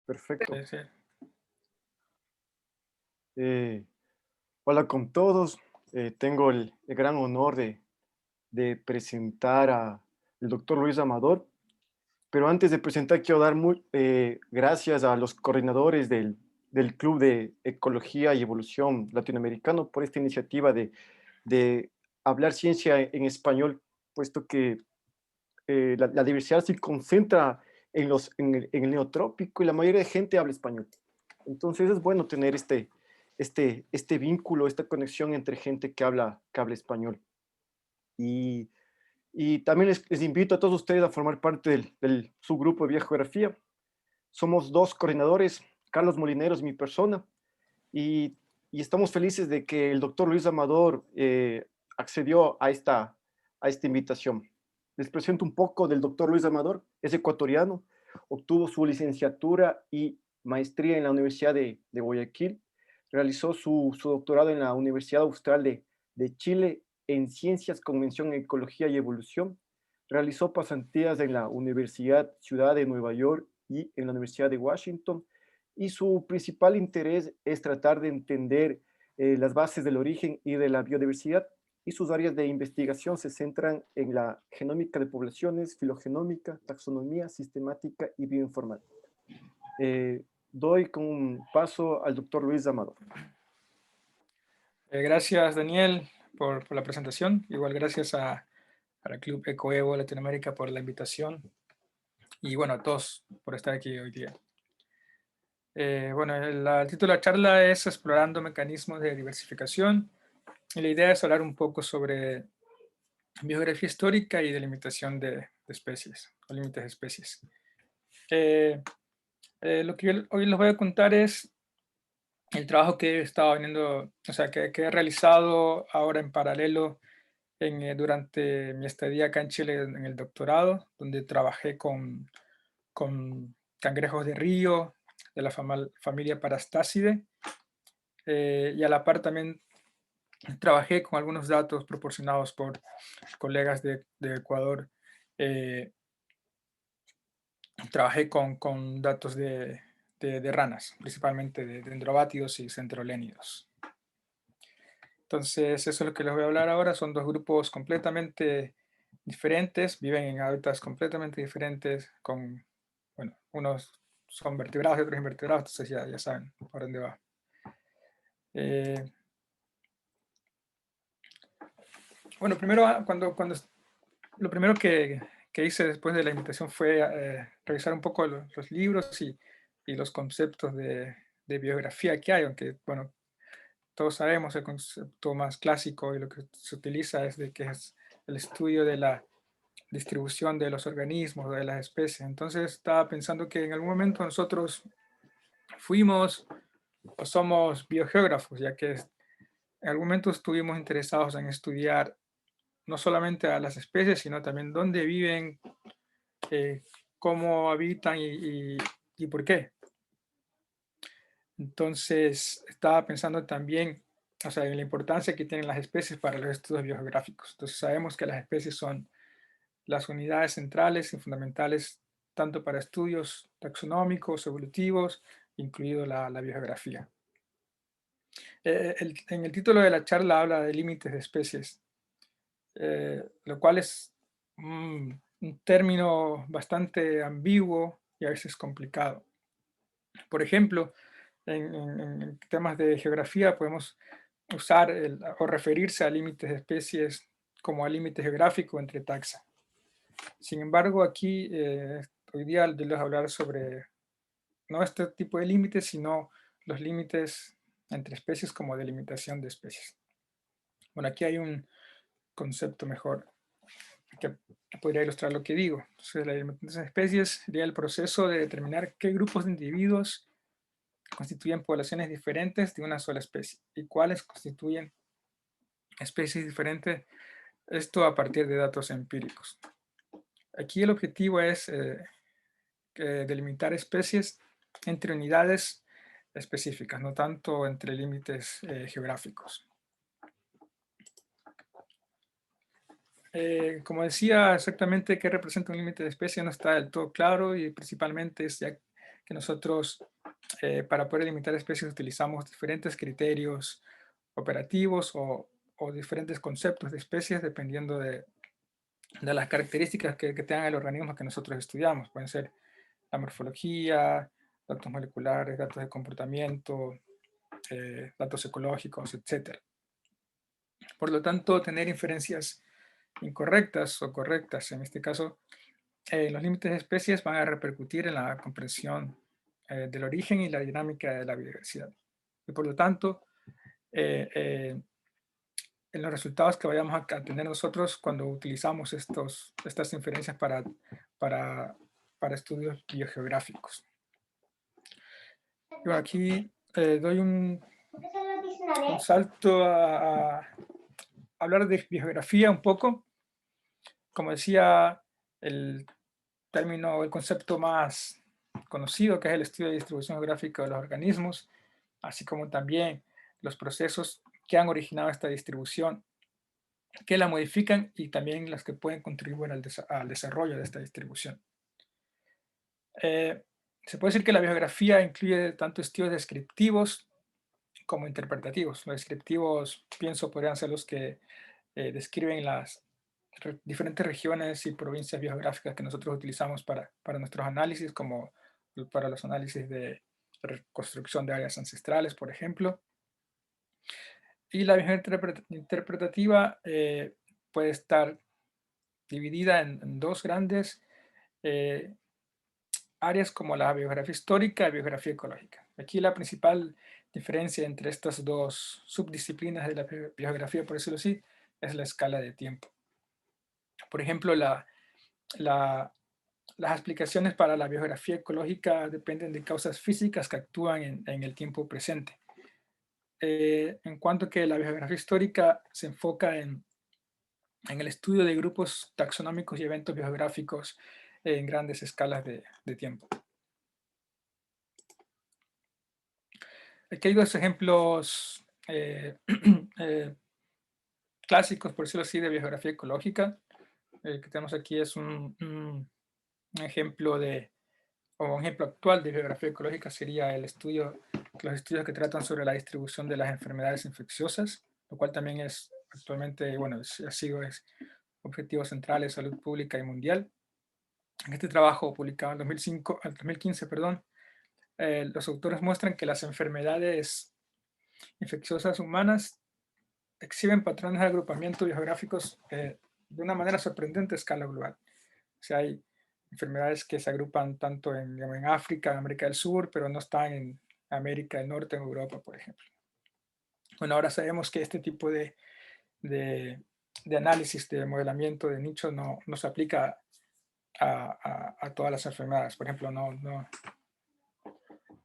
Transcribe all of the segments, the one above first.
Perfecto. Sí, sí. Eh, Hola con todos. Tengo el gran honor de presentar al doctor Luis Amador, pero antes de presentar quiero dar gracias a los coordinadores del Club de Ecología y Evolución Latinoamericano por esta iniciativa de hablar ciencia en español, puesto que la diversidad se concentra en el neotrópico y la mayoría de gente habla español. Entonces es bueno tener este vínculo, esta conexión entre gente que habla español. Y, y también les invito a todos ustedes a formar parte del subgrupo de biogeografía. Somos dos coordinadores, Carlos Molineros y mi persona, y, y estamos felices de que el doctor Luis Amador accedió a esta invitación. Les presento un poco del doctor Luis Amador. Es ecuatoriano, obtuvo su licenciatura y maestría en la Universidad de Guayaquil, realizó su doctorado en la Universidad Austral de Chile en Ciencias con mención en Ecología y Evolución, realizó pasantías en la Universidad Ciudad de Nueva York y en la Universidad de Washington, y su principal interés es tratar de entender las bases del origen y de la biodiversidad, y sus áreas de investigación se centran en la genómica de poblaciones, filogenómica, taxonomía, sistemática y bioinformática. Doy con un paso al doctor Luis Amador. Gracias, Daniel, por la presentación. Igual gracias al Club EcoEvo Latinoamérica por la invitación. Y bueno, a todos por estar aquí hoy día. Bueno, el título de la charla es Explorando mecanismos de diversificación. Y la idea es hablar un poco sobre biografía histórica y delimitación de especies, o límites de especies. Lo que yo hoy les voy a contar es el trabajo que he estado veniendo, o sea, que he realizado ahora en paralelo durante mi estadía acá en Chile en el doctorado, donde trabajé con cangrejos de río de la familia Parastácide, y a la par también trabajé con algunos datos proporcionados por colegas de Ecuador. Trabajé con datos de ranas, principalmente de dendrobátidos y centrolénidos. Entonces, eso es lo que les voy a hablar ahora. Son dos grupos completamente diferentes, viven en hábitats completamente diferentes, bueno, unos son vertebrados y otros invertebrados, entonces ya saben por dónde va. Bueno, primero, lo primero que hice después de la invitación fue revisar un poco los libros y los conceptos de biografía que hay, aunque, bueno, todos sabemos el concepto más clásico y lo que se utiliza es de que es el estudio de la distribución de los organismos, de las especies. Entonces estaba pensando que en algún momento nosotros fuimos o somos biogeógrafos, ya que en algún momento estuvimos interesados en estudiar no solamente a las especies, sino también dónde viven, eh, cómo habitan y por qué. Entonces, estaba pensando también, o sea, en la importancia que tienen las especies para los estudios biogeográficos. Entonces, sabemos que las especies son las unidades centrales y fundamentales tanto para estudios taxonómicos, evolutivos, incluido la biogeografía. En el título de la charla habla de límites de especies, lo cual es un término bastante ambiguo y a veces complicado. Por ejemplo, en temas de geografía podemos usar o referirse a límites de especies como a límite geográfico entre taxa. Sin embargo, aquí hoy día les hablar sobre no este tipo de límites, sino los límites entre especies como delimitación de especies. Bueno, aquí hay un concepto mejor que podría ilustrar lo que digo. Entonces, la delimitación de especies sería el proceso de determinar qué grupos de individuos constituyen poblaciones diferentes de una sola especie y cuáles constituyen especies diferentes, esto a partir de datos empíricos. Aquí el objetivo es delimitar especies entre unidades específicas, no tanto entre límites geográficos. Como decía, exactamente qué representa un límite de especie no está del todo claro y principalmente es ya que nosotros para poder limitar especies utilizamos diferentes criterios operativos o diferentes conceptos de especies dependiendo de las características que tengan el organismo que nosotros estudiamos. Pueden ser la morfología, datos moleculares, datos de comportamiento, datos ecológicos, etc. Por lo tanto, tener inferencias incorrectas o correctas, en este caso, los límites de especies van a repercutir en la comprensión del origen y la dinámica de la biodiversidad. Y por lo tanto, en los resultados que vayamos a tener nosotros cuando utilizamos estas inferencias para, para estudios biogeográficos. Y bueno, aquí doy un salto a hablar de biogeografía un poco. Como decía, el término, el concepto más conocido, que es el estudio de distribución geográfica de los organismos, así como también los procesos que han originado esta distribución, que la modifican y también las que pueden contribuir al desarrollo de esta distribución. Se puede decir que la biogeografía incluye tanto estudios descriptivos como interpretativos. Los descriptivos, pienso, podrían ser los que describen las diferentes regiones y provincias biogeográficas que nosotros utilizamos para nuestros análisis, como para los análisis de reconstrucción de áreas ancestrales, por ejemplo. Y la biogeografía interpretativa puede estar dividida en dos grandes áreas, como la biografía histórica y biografía ecológica. Aquí la principal diferencia entre estas dos subdisciplinas de la biografía, por decirlo así, es la escala de tiempo. Por ejemplo, las explicaciones para la biografía ecológica dependen de causas físicas que actúan en el tiempo presente. En cuanto que la biografía histórica se enfoca en el estudio de grupos taxonómicos y eventos biográficos en grandes escalas de tiempo. Aquí hay dos ejemplos clásicos, por decirlo así, de biografía ecológica. El que tenemos aquí es un ejemplo un ejemplo actual de biografía ecológica sería los estudios que tratan sobre la distribución de las enfermedades infecciosas, lo cual también es actualmente, bueno, ha sido objetivo central de salud pública y mundial. En este trabajo publicado en 2015, perdón, los autores muestran que las enfermedades infecciosas humanas exhiben patrones de agrupamiento biográficos de una manera sorprendente a escala global. O sea, hay enfermedades que se agrupan tanto en África, en América del Sur, pero no están en América del Norte, en Europa, por ejemplo. Bueno, ahora sabemos que este tipo de análisis, de modelamiento de nichos no se aplica a todas las enfermedades. Por ejemplo,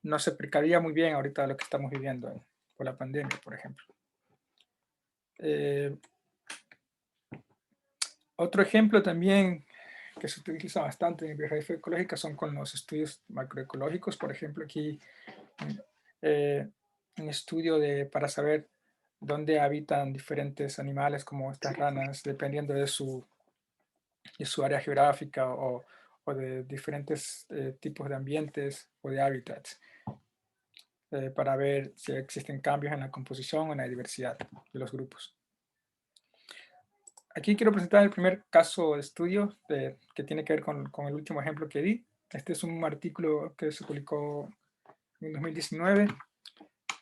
no se aplicaría muy bien ahorita a lo que estamos viviendo por la pandemia, por ejemplo. Otro ejemplo también que se utiliza bastante en biografía ecológica son con los estudios macroecológicos. Por ejemplo, aquí un estudio para saber dónde habitan diferentes animales como estas ranas, dependiendo de su área geográfica o de diferentes tipos de ambientes o de hábitats, para ver si existen cambios en la composición o en la diversidad de los grupos. Aquí quiero presentar el primer caso de estudio que tiene que ver con el último ejemplo que di. Este es un artículo que se publicó en 2019,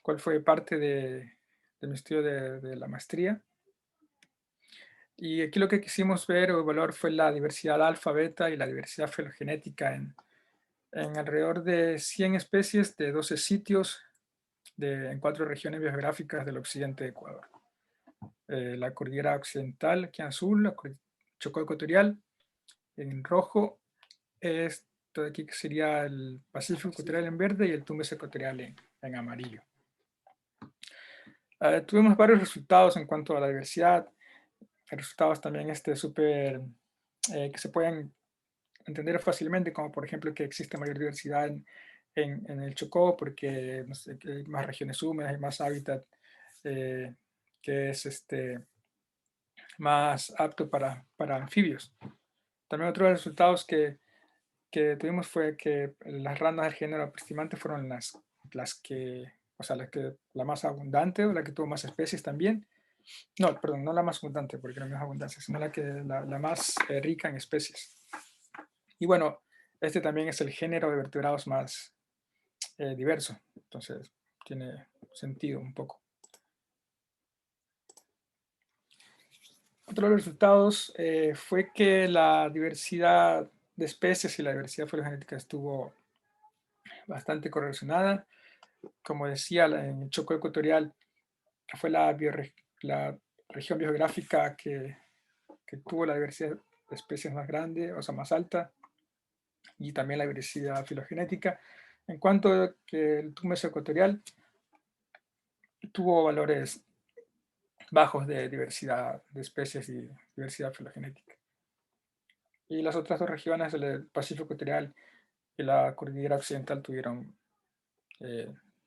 cual fue parte de mi estudio de la maestría. Y aquí lo que quisimos ver o evaluar fue la diversidad alfa, beta y la diversidad filogenética en alrededor de 100 especies de 12 sitios en 4 regiones biogeográficas del occidente de Ecuador. La cordillera occidental, aquí en azul, la Chocó ecuatorial, en rojo, esto de aquí que sería el Pacífico ecuatorial en verde y el Tumbes ecuatorial en amarillo. Tuvimos varios resultados en cuanto a la diversidad, resultados también súper que se pueden entender fácilmente, como por ejemplo que existe mayor diversidad en el Chocó porque no sé, que hay más regiones húmedas, hay más hábitat que es más apto para anfibios. También otros resultados que que tuvimos fue que las ranas del género Pristimante fueron las que, o sea, la más abundante o la que tuvo más especies también. No, perdón, no la más abundante, porque no es abundancia, sino la más rica en especies. Y bueno, este también es el género de vertebrados más diverso, entonces tiene sentido un poco. Otro de los resultados fue que la diversidad de especies y la diversidad filogenética estuvo bastante correlacionada. Como decía, en el Chocó ecuatorial fue la región biogeográfica que tuvo la diversidad de especies más grande, o sea, más alta, y también la diversidad filogenética. En cuanto a que el Tumbes ecuatorial tuvo valores bajos de diversidad de especies y diversidad filogenética. Y las otras dos regiones, el Pacífico ecuatorial y la cordillera occidental, tuvieron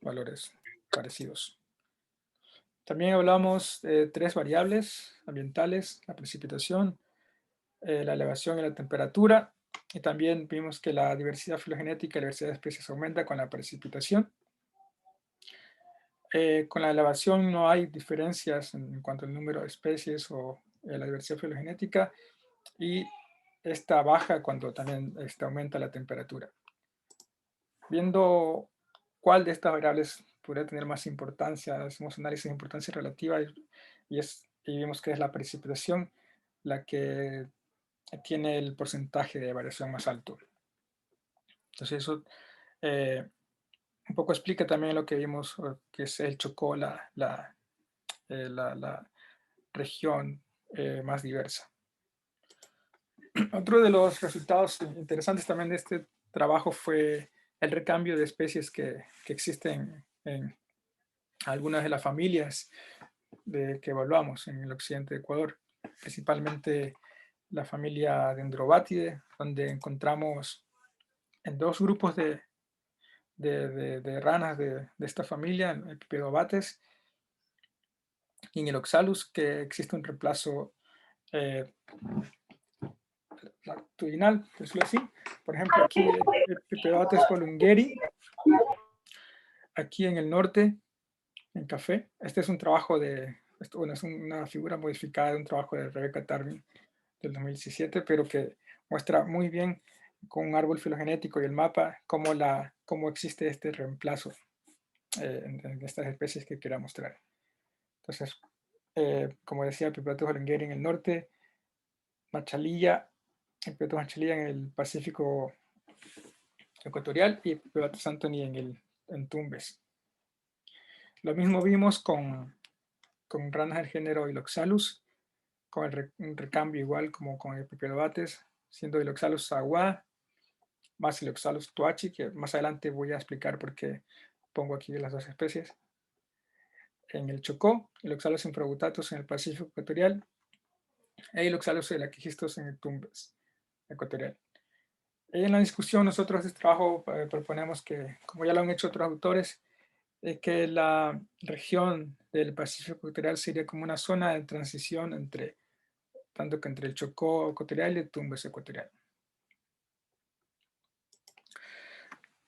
valores parecidos. También hablamos de tres variables ambientales: la precipitación, la elevación y la temperatura. Y también vimos que la diversidad filogenética y la diversidad de especies aumenta con la precipitación. Con la elevación no hay diferencias en cuanto al número de especies o la diversidad filogenética, y esta baja cuando también aumenta la temperatura. Viendo cuál de estas variables podría tener más importancia, hacemos análisis de importancia relativa y vimos que es la precipitación la que tiene el porcentaje de variación más alto. Entonces eso un poco explica también lo que vimos, que es el Chocó, la región más diversa. Otro de los resultados interesantes también de este trabajo fue el recambio de especies que existen en algunas de las familias que evaluamos en el occidente de Ecuador, principalmente la familia Dendrobatidae, donde encontramos en dos grupos de ranas de esta familia, en Epipedobates y en el Oxalus, que existe un reemplazo lactitudinal, por decirlo así. Por ejemplo, aquí Epipedobates colungeri, aquí en el norte, en café. Este es un trabajo bueno, es una figura modificada de un trabajo de Rebecca Tarvin del 2017, pero que muestra muy bien con un árbol filogenético y el mapa cómo existe este reemplazo en estas especies que quiero mostrar. Entonces, como decía, Pipilotus holengeri en el norte, Machalilla, Pipilotus machalilla en el Pacífico ecuatorial y Pipilotus anthony en Tumbes. Lo mismo vimos con ranas del género Iloxalus, con un recambio igual como con Epipedobates, siendo Iloxalus agua más Iloxalus tuachi, que más adelante voy a explicar por qué pongo aquí las dos especies. En el Chocó, Iloxalus infragutatus en el Pacífico ecuatorial, e Iloxalus elaquijistos en el Tumbes ecuatorial. Y en la discusión nosotros de este trabajo proponemos que, como ya lo han hecho otros autores, que la región del Pacífico ecuatorial sería como una zona de transición tanto que entre el Chocó ecuatorial y el Tumbes ecuatorial.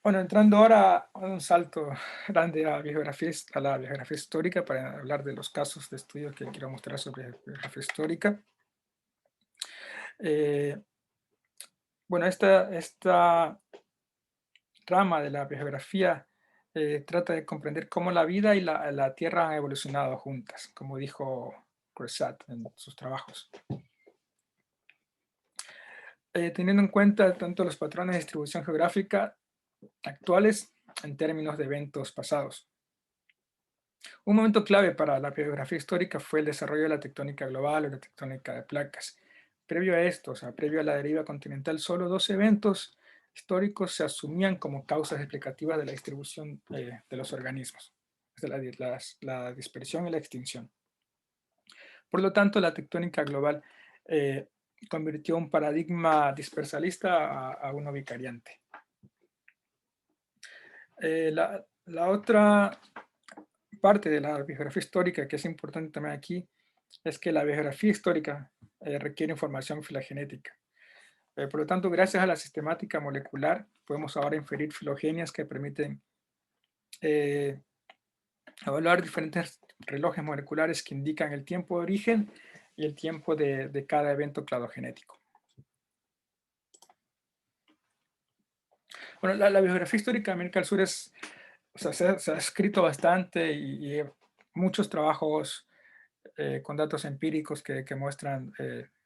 Bueno, entrando ahora a un salto grande a la biografía histórica para hablar de los casos de estudio que quiero mostrar sobre biografía histórica. Bueno, esta rama de la biografía trata de comprender cómo la vida y la Tierra han evolucionado juntas, como dijo Croisat en sus trabajos. Teniendo en cuenta tanto los patrones de distribución geográfica actuales en términos de eventos pasados. Un momento clave para la biografía histórica fue el desarrollo de la tectónica global o la tectónica de placas. Previo a esto, o sea, previo a la deriva continental, solo dos eventos históricos se asumían como causas explicativas de la distribución de los organismos, la dispersión y la extinción. Por lo tanto, la tectónica global convirtió un paradigma dispersalista a uno vicariante. La otra parte de la biografía histórica que es importante también aquí es que la biografía histórica requiere información filogenética. Por lo tanto, gracias a la sistemática molecular, podemos ahora inferir filogenias que permiten evaluar diferentes relojes moleculares que indican el tiempo de origen y el tiempo de cada evento cladogenético. Bueno, la biografía histórica de América del Sur es, o sea, se ha escrito bastante y muchos trabajos con datos empíricos que muestran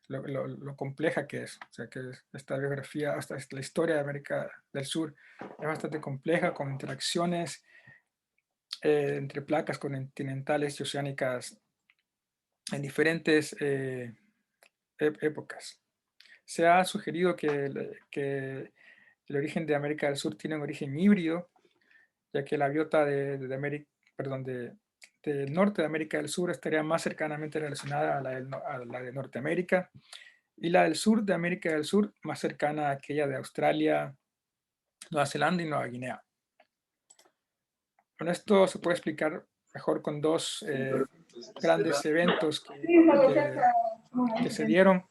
lo compleja que es. O sea, que esta biografía, hasta la historia de América del Sur es bastante compleja, con interacciones entre placas continentales y oceánicas en diferentes épocas. Se ha sugerido que el origen de América del Sur tiene un origen híbrido, ya que la biota de América, perdón, del norte de América del Sur estaría más cercanamente relacionada a la de Norteamérica, y la del sur de América del Sur más cercana a aquella de Australia, Nueva Zelanda y Nueva Guinea. Con esto se puede explicar mejor con dos grandes eventos que se dieron.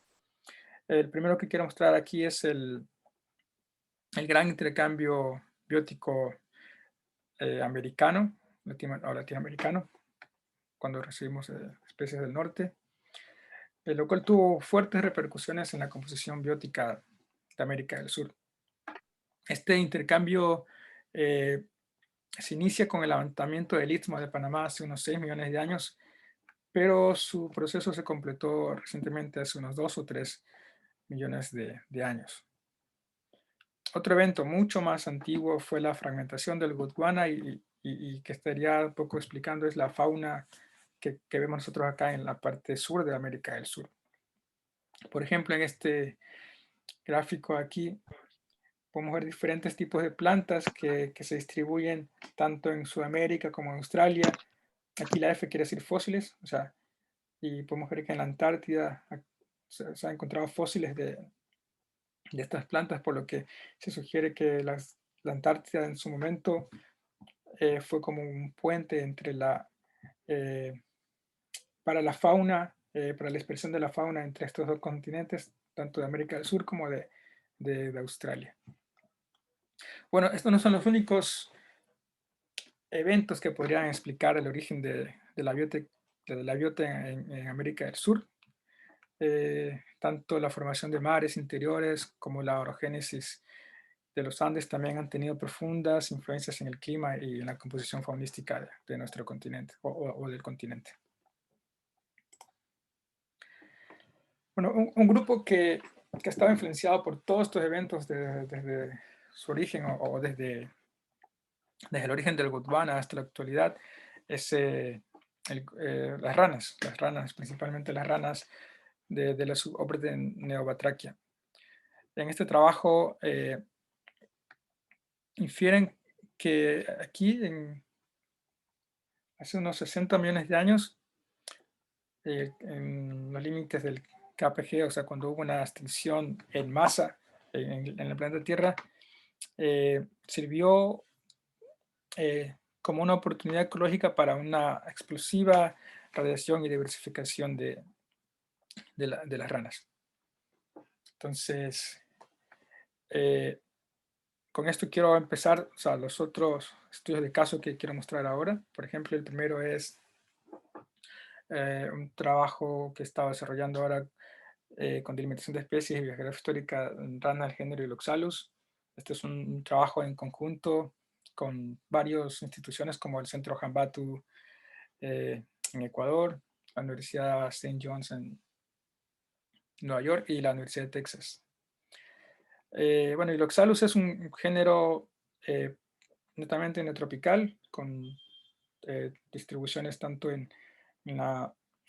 El primero que quiero mostrar aquí es el gran intercambio biótico americano, latinoamericano, cuando recibimos especies del norte, lo cual tuvo fuertes repercusiones en la composición biótica de América del Sur. Este intercambio se inicia con el levantamiento del Istmo de Panamá hace unos 6 millones de años, pero su proceso se completó recientemente hace unos 2 o 3 millones de años. Otro evento mucho más antiguo fue la fragmentación del Gondwana y que estaría un poco explicando es la fauna que vemos nosotros acá en la parte sur de América del Sur. Por ejemplo, en este gráfico aquí podemos ver diferentes tipos de plantas que se distribuyen tanto en Sudamérica como en Australia. Aquí la F quiere decir fósiles, o sea, y podemos ver que en la Antártida se han encontrado fósiles de estas plantas, por lo que se sugiere que la Antártida en su momento fue como un puente entre para la fauna, para la expresión de la fauna entre estos dos continentes, tanto de América del Sur como de Australia. Bueno, estos no son los únicos eventos que podrían explicar el origen de la biota en América del Sur. Tanto la formación de mares interiores como la orogénesis de los Andes también han tenido profundas influencias en el clima y en la composición faunística de nuestro continente o del continente. Bueno, un grupo que ha estado influenciado por todos estos eventos desde su origen o desde el origen del Gondwana hasta la actualidad es las ranas, principalmente las ranas de la suborden Neobatrachia. En este trabajo infieren que aquí, hace unos 60 millones de años, en los límites del KPG, o sea, cuando hubo una extinción en masa en el planeta Tierra, sirvió como una oportunidad ecológica para una explosiva radiación y diversificación de las ranas. Entonces, con esto quiero empezar, o sea, los otros estudios de caso que quiero mostrar ahora. Por ejemplo, el primero es un trabajo que estaba desarrollando ahora con delimitación de especies y biografía histórica en ranas del género Iloxalus. Este es un trabajo en conjunto con varias instituciones como el Centro Hambatu en Ecuador, la Universidad St. John's en Nueva York y la Universidad de Texas. Bueno, Iloxalus es un género netamente neotropical, con distribuciones tanto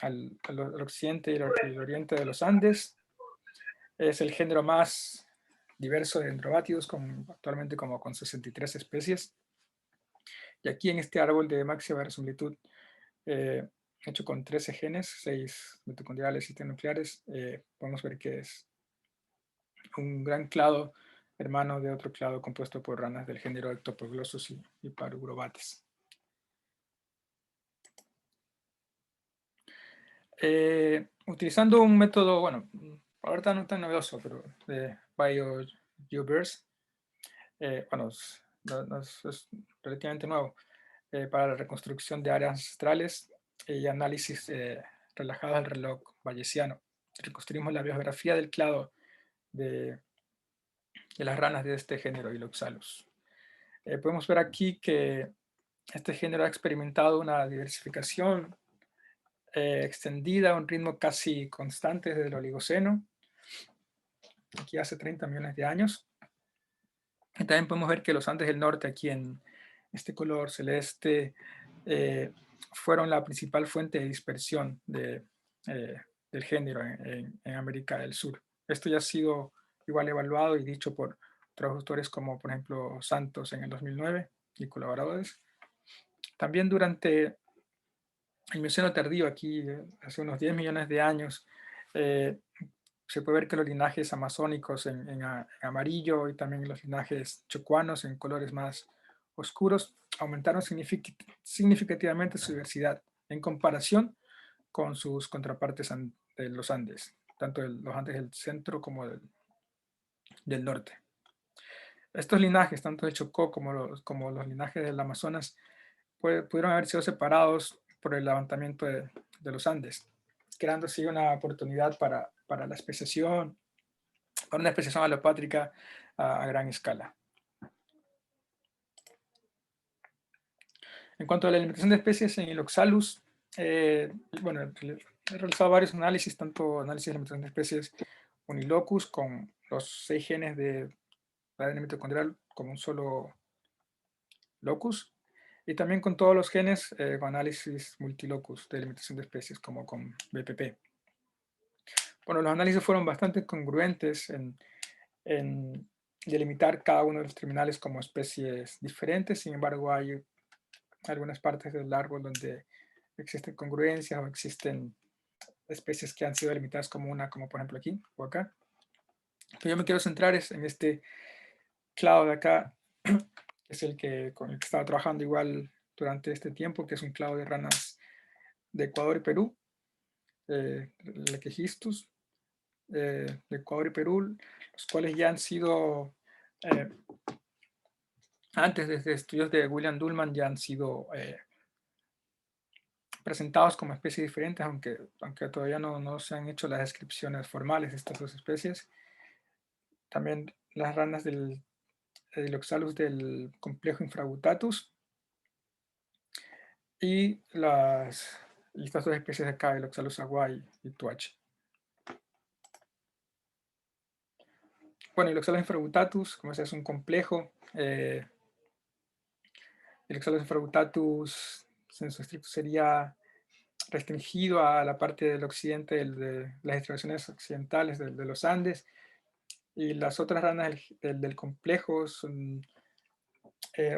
al occidente y el oriente de los Andes. Es el género más diverso de dendrobátidos, actualmente como con 63 especies. Y aquí en este árbol de máxima verosimilitud, hecho con 13 genes, 6 mitocondriales y 7 nucleares, podemos ver que es un gran clado hermano de otro clado compuesto por ranas del género Ectoproglossum y Parurobates. Utilizando un método, bueno, ahorita no tan novedoso, pero BioGeoverse. Bueno, es relativamente nuevo, para la reconstrucción de áreas ancestrales y análisis relajado del reloj bayesiano. Reconstruimos la biografía del clado de, de las ranas de este género, Iloxalus. Podemos ver aquí que este género ha experimentado una diversificación extendida a un ritmo casi constante desde el Oligoceno, aquí hace 30 millones de años. Y también podemos ver que los Andes del Norte, aquí en este color celeste, fueron la principal fuente de dispersión del género en América del Sur. Esto ya ha sido igual evaluado y dicho por otros autores como, por ejemplo, Santos en el 2009 y colaboradores. También durante el Mioceno tardío, aquí hace unos 10 millones de años, se puede ver que los linajes amazónicos en amarillo y también los linajes chocuanos en colores más oscuros aumentaron significativamente su diversidad en comparación con sus contrapartes de los Andes, tanto los Andes del centro como del norte. Estos linajes, tanto de Chocó como los linajes del Amazonas, pudieron haber sido separados por el levantamiento de los Andes, creando así una oportunidad para la especiación, para una especiación alopátrica a gran escala. En cuanto a la alimentación de especies en el Oxalus, bueno, he realizado varios análisis, tanto análisis de alimentación de especies unilocus con los 6 genes de ADN mitocondrial como un solo locus, y también con todos los genes con análisis multilocus de alimentación de especies como con BPP. Bueno, los análisis fueron bastante congruentes en delimitar cada uno de los terminales como especies diferentes. Sin embargo, hay algunas partes del árbol donde existen congruencias o existen especies que han sido delimitadas como una, como por ejemplo aquí o acá. Pero yo me quiero centrar en este clado de acá, que es con el que estaba trabajando igual durante este tiempo, que es un clado de ranas de Ecuador y Perú, Lequegistus, de Ecuador y Perú, los cuales ya han sido, antes desde estudios de William Dullman, ya han sido presentados como especies diferentes, aunque todavía no se han hecho las descripciones formales de estas dos especies. También las ranas del Oxalus del complejo Infragutatus y estas dos especies de acá, el Oxalus aguay y tuache. Bueno, el Oxalus infragutatus, como se es un complejo, el Oxalus infragutatus en su estricto sería restringido a la parte del occidente de las distribuciones occidentales de los Andes, y las otras ranas del complejo son,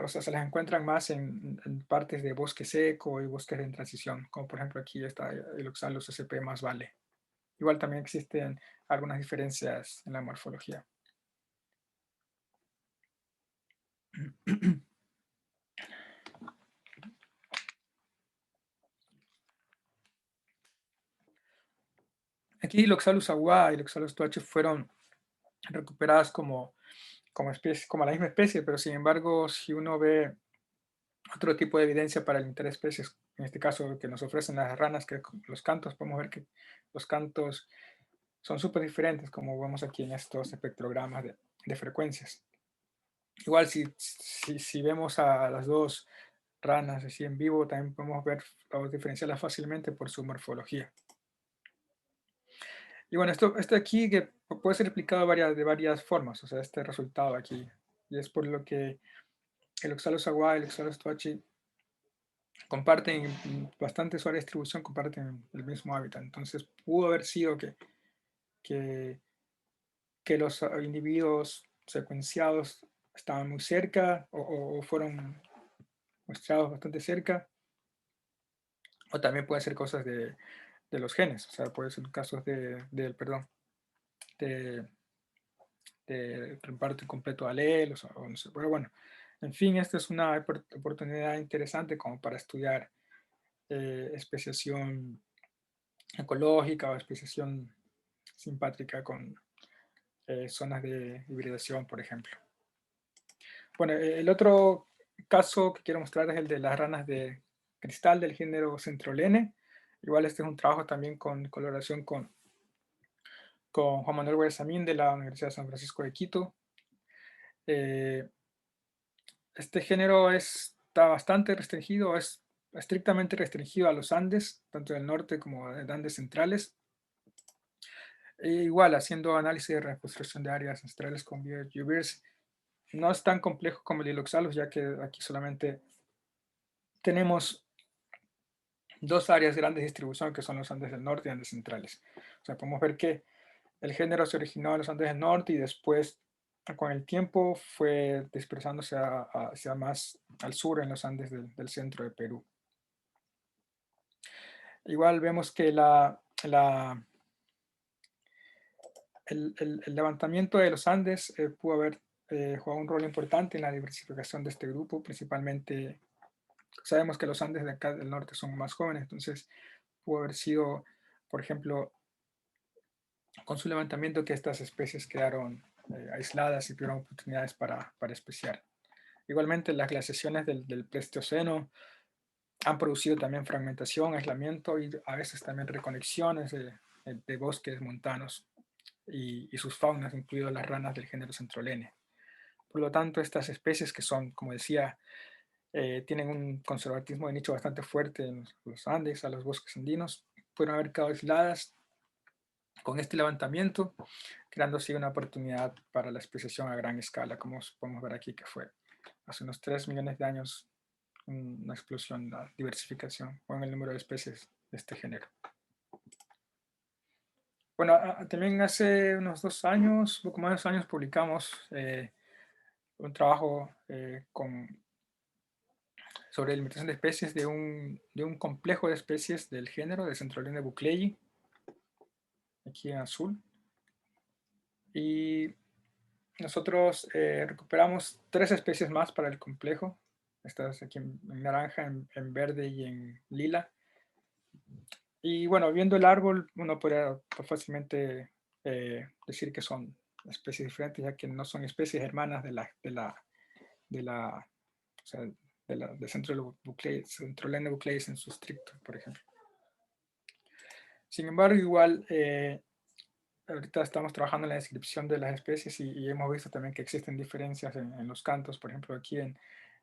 o sea, se las encuentran más en partes de bosque seco y bosques en transición, como por ejemplo aquí está el Oxalus sp más vale. Igual también existen algunas diferencias en la morfología. Aquí el Oxalus agua y el Oxalus tuache fueron recuperadas como especie, como la misma especie, pero sin embargo, si uno ve otro tipo de evidencia para el interespecies, en este caso que nos ofrecen las ranas, que los cantos, podemos ver que los cantos son súper diferentes, como vemos aquí en estos espectrogramas de frecuencias. Igual si vemos a las dos ranas así en vivo, también podemos ver o diferenciarlas fácilmente por su morfología. Y bueno, esto aquí que puede ser explicado de varias formas, o sea, este resultado aquí. Y es por lo que el Oxalus agua y el Oxalus tuachi comparten bastante su área de distribución, comparten el mismo hábitat. Entonces pudo haber sido que, que los individuos secuenciados estaban muy cerca o fueron muestreados bastante cerca, o también pueden ser cosas de los genes, o sea, pueden ser casos perdón, de reparto completo de alelos, o no sé, pero bueno, en fin, esta es una oportunidad interesante como para estudiar especiación ecológica o especiación simpátrica con zonas de hibridación, por ejemplo. Bueno, el otro caso que quiero mostrar es el de las ranas de cristal del género Centrolene. Igual este es un trabajo también con colaboración con Juan Manuel Guayasamín de la Universidad de San Francisco de Quito. Eh, este género está bastante restringido, es estrictamente restringido a los Andes, tanto del norte como de Andes centrales. Igual, haciendo análisis de reconstrucción de áreas ancestrales con biogeovirus, no es tan complejo como el Iloxalus, ya que aquí solamente tenemos dos áreas grandes de distribución, que son los Andes del norte y Andes centrales. O sea, podemos ver que el género se originó en los Andes del norte y después, con el tiempo, fue dispersándose hacia más al sur, en los Andes del centro de Perú. Igual vemos que el levantamiento de los Andes pudo haber jugado un rol importante en la diversificación de este grupo, principalmente sabemos que los Andes de acá del norte son más jóvenes, entonces pudo haber sido, por ejemplo, con su levantamiento que estas especies quedaron aisladas y tuvieron oportunidades para especiar. Igualmente, las glaciaciones del Pleistoceno han producido también fragmentación, aislamiento y a veces también reconexiones de bosques montanos y sus faunas, incluidas las ranas del género Centrolene. Por lo tanto, estas especies que son, como decía, tienen un conservatismo de nicho bastante fuerte en los Andes, a los bosques andinos, pueden haber quedado aisladas con este levantamiento, creando así una oportunidad para la especiación a gran escala, como podemos ver aquí que fue hace unos 3 millones de años una explosión, la diversificación o en el número de especies de este género. Bueno, también hace unos 2 años, poco más de 2 años, publicamos un trabajo sobre la limitación de especies de un complejo de especies del género de Centrolene bucleyi, aquí en azul. Y nosotros recuperamos 3 especies más para el complejo. Estas aquí en naranja, en verde y en lila. Y bueno, viendo el árbol, uno podría fácilmente decir que son especies diferentes, ya que no son especies hermanas o sea, de Centrolene bucleis en su estricto, por ejemplo. Sin embargo, igual, ahorita estamos trabajando en la descripción de las especies y hemos visto también que existen diferencias en los cantos. Por ejemplo, aquí en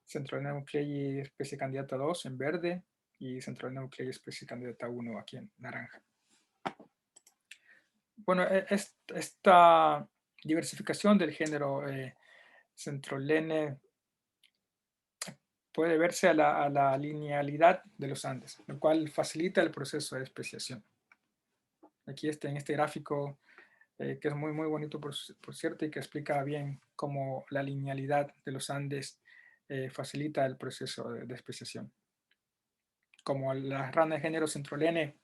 Centrolene bucleyi especie candidata 2 en verde y Centrolene bucleyi especie candidata 1 aquí en naranja. Bueno, esta diversificación del género Centrolene puede verse a la linealidad de los Andes, lo cual facilita el proceso de especiación. Aquí en este gráfico, que es muy, muy bonito por cierto, y que explica bien cómo la linealidad de los Andes facilita el proceso de especiación. Como las ranas de género Centrolene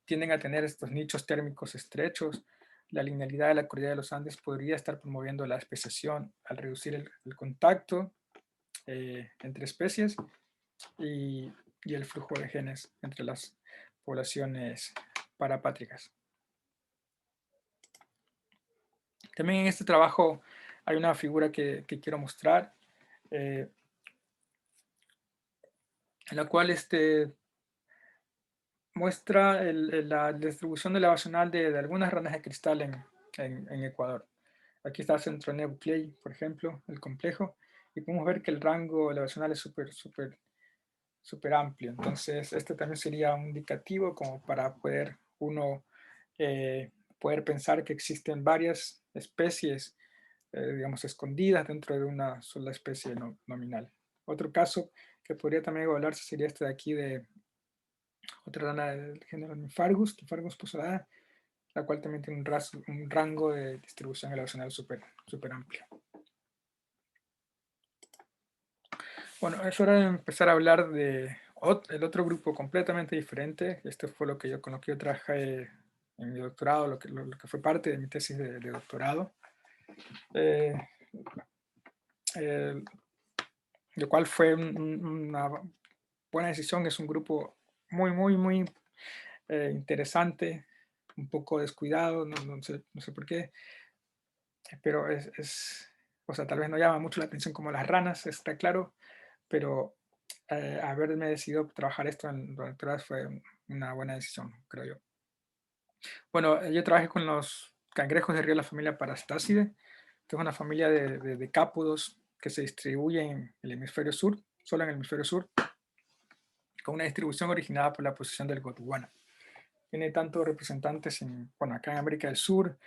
tienden a tener estos nichos térmicos estrechos, la linealidad de la cordillera de los Andes podría estar promoviendo la especiación al reducir el contacto entre especies y el flujo de genes entre las poblaciones parapátricas. También en este trabajo hay una figura que quiero mostrar, en la cual muestra la distribución elevacional de algunas ranas de cristal en Ecuador. Aquí está Centrolene bucleyi, por ejemplo, el complejo, y podemos ver que el rango elevacional es súper amplio. Entonces, este también sería un indicativo como para poder poder pensar que existen varias especies, digamos, escondidas dentro de una sola especie nominal. Otro caso que podría también evaluarse sería este de aquí de otra rana del género Nymphargus posadada, la cual también tiene un rango de distribución elevacional súper amplio. Bueno, es hora de empezar a hablar de el otro grupo completamente diferente. Este fue con lo que yo trabajé en mi doctorado, lo que fue parte de mi tesis de doctorado. Lo cual fue una buena decisión. Es un grupo muy, muy, muy interesante, un poco descuidado, no sé por qué, pero o sea, tal vez no llama mucho la atención como las ranas, está claro, pero haberme decidido trabajar esto en doctorado fue una buena decisión, creo yo. Bueno, yo trabajé con los cangrejos de río de la familia Parastacidae, que es una familia de decápodos que se distribuye en el hemisferio sur, solo en el hemisferio sur, con una distribución originada por la posición del Gondwana. Tiene tanto representantes bueno, acá en América del Sur,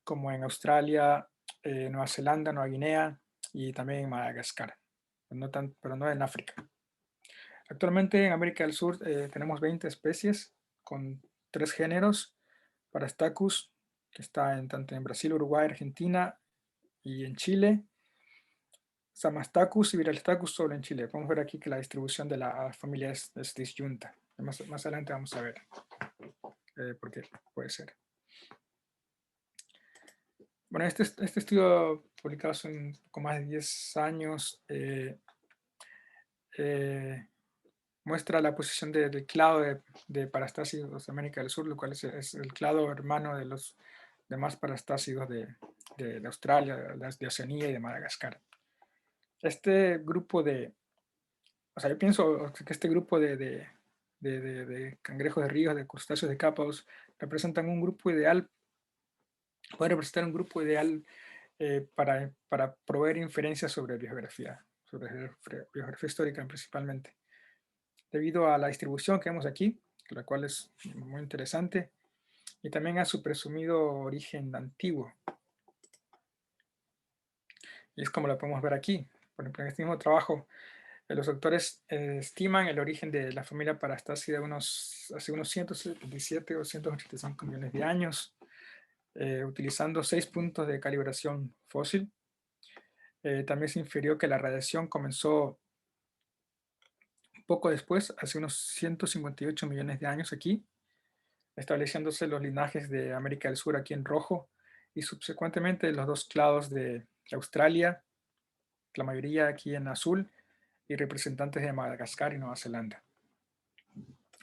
como en Australia, Nueva Zelanda, Nueva Guinea y también en Madagascar, pero no en África. Actualmente en América del Sur tenemos 20 especies con 3 géneros: Parastacus, que está tanto en Brasil, Uruguay, Argentina y en Chile; Samastacus y Viralistacus solo en Chile. Podemos ver aquí que la distribución de la familia es disyunta. Más adelante vamos a ver por qué puede ser. Bueno, este estudio publicado hace un poco más de 10 años muestra la posición del clado de parastácidos de América del Sur, lo cual es el clado hermano de los demás parastácidos de Australia, de Oceanía y de Madagascar. Este grupo o sea, yo pienso que este grupo de cangrejos de ríos, de crustáceos de cápados, representan un grupo ideal, puede representar un grupo ideal para proveer inferencias sobre biografía histórica principalmente, debido a la distribución que vemos aquí, la cual es muy interesante, y también a su presumido origen antiguo. Y es como lo podemos ver aquí. Por ejemplo, en este mismo trabajo, los autores estiman el origen de la familia Parastacida hace unos 177 o 185 millones de años, utilizando 6 puntos de calibración fósil. También se infirió que la radiación comenzó un poco después, hace unos 158 millones de años aquí, estableciéndose los linajes de América del Sur aquí en rojo, y subsecuentemente los 2 clados de Australia, la mayoría aquí en azul, y representantes de Madagascar y Nueva Zelanda.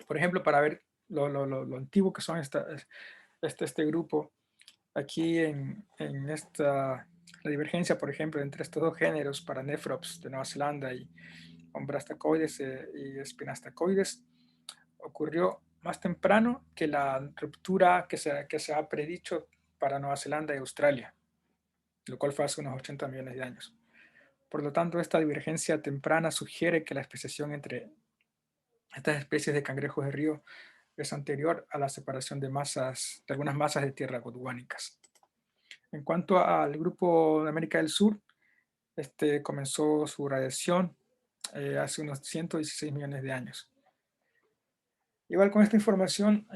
Por ejemplo, para ver lo antiguo que son este grupo, aquí la divergencia, por ejemplo, entre estos 2 géneros, Paranephrops de Nueva Zelanda y Ombrastacoides y Spinastacoides, ocurrió más temprano que la ruptura que se ha predicho para Nueva Zelanda y Australia, lo cual fue hace unos 80 millones de años. Por lo tanto, esta divergencia temprana sugiere que la especiación entre estas especies de cangrejos de río es anterior a la separación de algunas masas de tierra gondwanicas. En cuanto al grupo de América del Sur, este comenzó su radiación hace unos 116 millones de años. Igual con esta información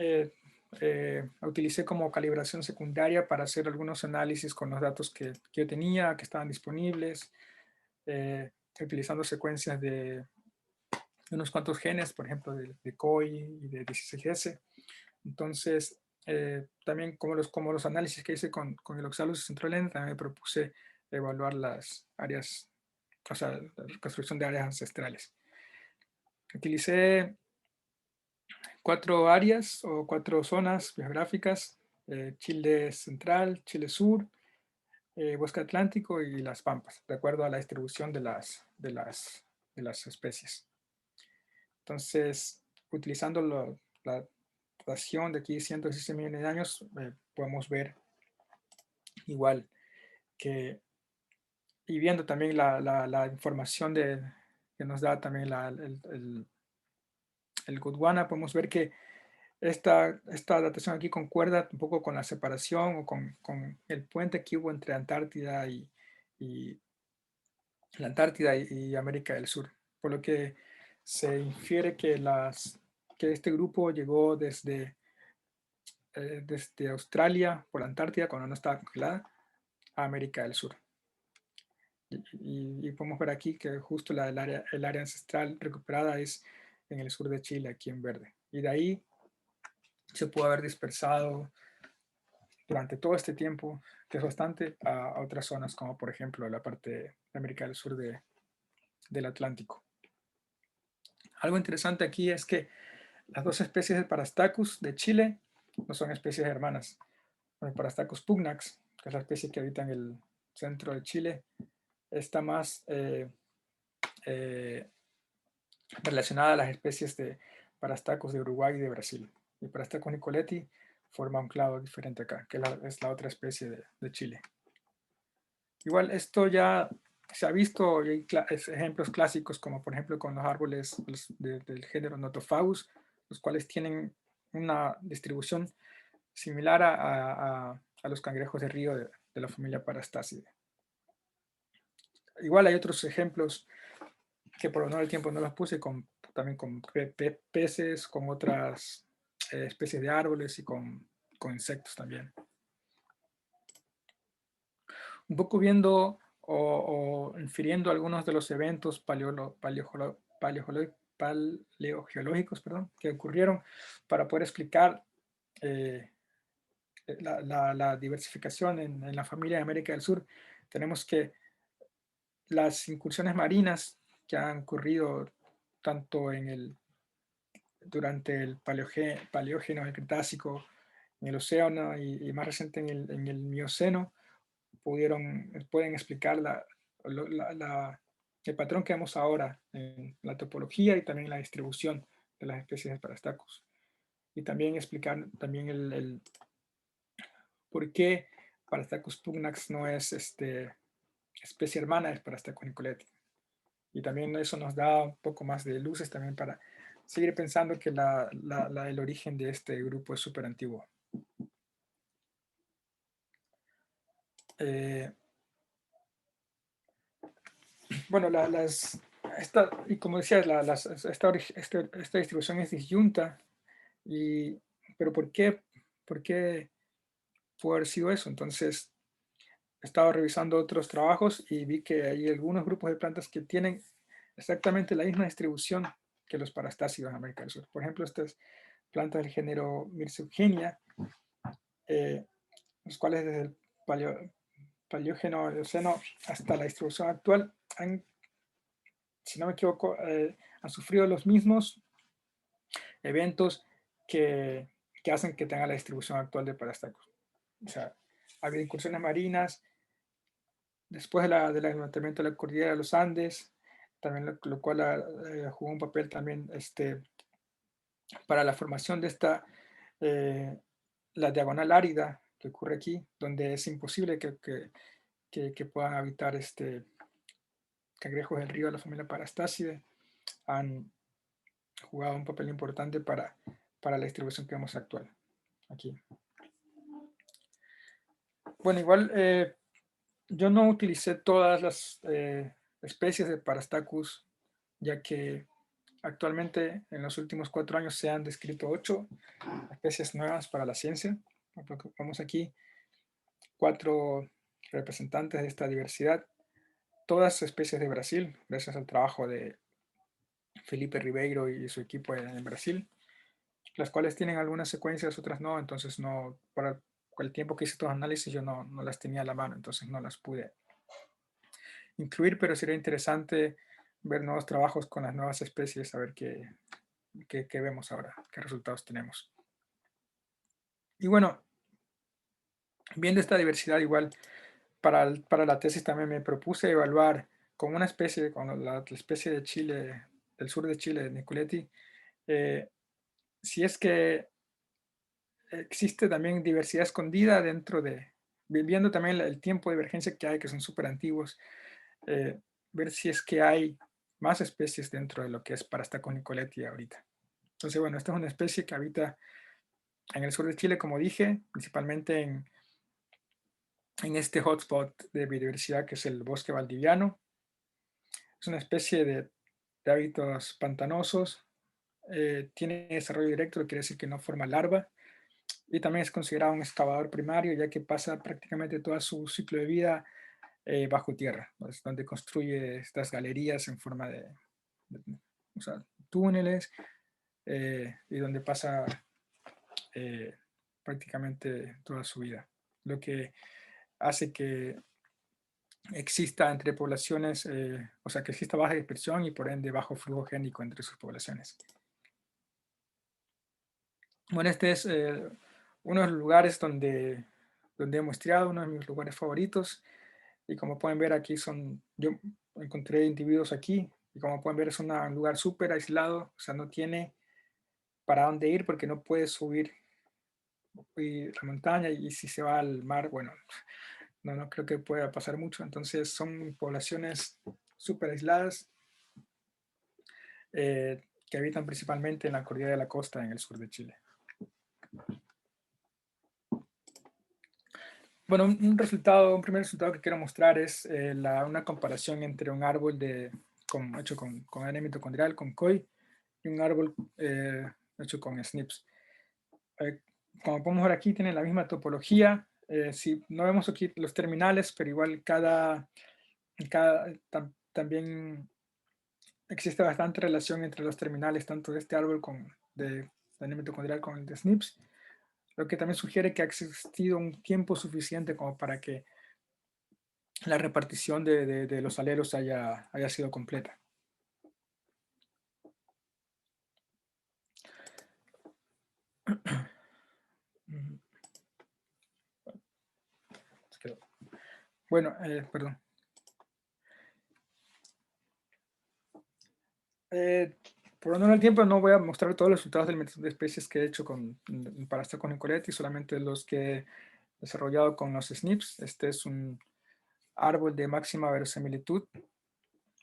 utilicé como calibración secundaria para hacer algunos análisis con los datos que yo tenía, que estaban disponibles, utilizando secuencias de unos cuantos genes, por ejemplo, de COI y de 16S. Entonces, también como los análisis que hice con el Oxalus Centralene, también me propuse evaluar las áreas, o sea, la reconstrucción de áreas ancestrales. Utilicé 4 áreas o 4 zonas geográficas: Chile Central, Chile Sur, Bosque Atlántico y las Pampas, de acuerdo a la distribución de las especies. Entonces, utilizando la datación de aquí 116 millones de años, podemos ver igual que, y viendo también la información que nos da también el Gondwana, podemos ver que esta datación aquí concuerda un poco con la separación o con el puente que hubo entre Antártida y América del Sur, por lo que se infiere que este grupo llegó desde Australia por la Antártida, cuando no estaba congelada, a América del Sur. Y podemos ver aquí que justo el área ancestral recuperada es en el sur de Chile, aquí en verde. Y de ahí se pudo haber dispersado durante todo este tiempo, que es bastante, a otras zonas, como por ejemplo la parte de América del Sur del Atlántico. Algo interesante aquí es que las 2 especies de Parastacus de Chile no son especies hermanas. El Parastacus pugnax, que es la especie que habita en el centro de Chile, está más eh, relacionada a las especies de Parastacus de Uruguay y de Brasil. Y Parastacus nicoleti forma un clado diferente acá, que es la otra especie de Chile. Igual esto ya se ha visto, y hay ejemplos clásicos, como por ejemplo con los árboles del género Nothofagus, los cuales tienen una distribución similar a los cangrejos de río de la familia Parastacide. Igual hay otros ejemplos que por honor del tiempo no los puse, también con peces, con otras especies de árboles y con insectos también. Un poco viendo o infiriendo algunos de los eventos paleogeológicos, perdón, que ocurrieron para poder explicar la diversificación en la familia de América del Sur, tenemos que las incursiones marinas que han ocurrido tanto durante el Paleógeno, el Cretácico, en el Océano y más reciente en el Mioceno, pueden explicar el patrón que vemos ahora en la topología y también la distribución de las especies de Parastacus. Y también explicar también el por qué Parastacus pugnax no es especie hermana de Parastacus nicoleti. Y también eso nos da un poco más de luces también para seguir pensando que el origen de este grupo es súper antiguo. Bueno, y como decías, esta distribución es disyunta, pero ¿por qué puede haber sido eso? Entonces, he estado revisando otros trabajos y vi que hay algunos grupos de plantas que tienen exactamente la misma distribución que los parastácidos en América del Sur. Por ejemplo, estas plantas del género Myrcea, los cuales desde el Paleógeno, Eoceno hasta la distribución actual si no me equivoco, han sufrido los mismos eventos que, que hacen que tenga la distribución actual de Parastacus. O sea, ha habido incursiones marinas después del levantamiento de la cordillera de los Andes, también lo cual jugó un papel también para la formación de la diagonal árida que ocurre aquí, donde es imposible que puedan habitar cangrejos del río de la familia Parastacide. Han jugado un papel importante para la distribución que vemos actual aquí. Bueno, igual yo no utilicé todas las especies de Parastacus, ya que actualmente en los últimos 4 años se han descrito 8 especies nuevas para la ciencia. Vemos aquí 4 representantes de esta diversidad, todas especies de Brasil, gracias al trabajo de Felipe Ribeiro y su equipo en Brasil, las cuales tienen algunas secuencias, otras no, entonces no, para el tiempo que hice estos análisis yo no las tenía a la mano, entonces no las pude incluir, pero sería interesante ver nuevos trabajos con las nuevas especies, a ver qué vemos ahora, qué resultados tenemos. Y bueno, viendo esta diversidad igual, para la tesis también me propuse evaluar con una especie, con la especie de Chile, del sur de Chile, de Nicoleti, si es que existe también diversidad escondida viendo también el tiempo de divergencia que hay, que son súper antiguos, ver si es que hay más especies dentro de lo que es Parastacus nicoleti ahorita. Entonces, bueno, esta es una especie que habita en el sur de Chile, como dije, principalmente en este hotspot de biodiversidad que es el bosque valdiviano. Es una especie de hábitos pantanosos, tiene desarrollo directo, lo que quiere decir que no forma larva, y también es considerado un excavador primario, ya que pasa prácticamente todo su ciclo de vida bajo tierra, pues, donde construye estas galerías en forma o sea, túneles, y donde pasa prácticamente toda su vida. Lo que hace que exista entre poblaciones, o sea, que exista baja dispersión y por ende bajo flujo génico entre sus poblaciones. Bueno, este es uno de los lugares donde he muestreado, uno de mis lugares favoritos. Y como pueden ver aquí yo encontré individuos aquí y como pueden ver es un lugar súper aislado, o sea, no tiene para dónde ir porque no puede subir la montaña y si se va al mar, bueno, no creo que pueda pasar mucho. Entonces son poblaciones súper aisladas que habitan principalmente en la cordillera de la costa en el sur de Chile. Bueno, un primer resultado que quiero mostrar es una comparación entre un árbol hecho con ADN mitocondrial, con COI, y un árbol hecho con SNPs. Como podemos ver aquí, tienen la misma topología. Si no vemos aquí los terminales, pero igual también existe bastante relación entre los terminales, tanto de este árbol de ADN mitocondrial con el de SNPs, lo que también sugiere que ha existido un tiempo suficiente como para que la repartición de los alelos haya sido completa. Bueno, perdón. Por honor al tiempo no voy a mostrar todos los resultados de alimentación de especies que he hecho para estar con Nicoletti, solamente los que he desarrollado con los SNPs. Este es un árbol de máxima verosimilitud,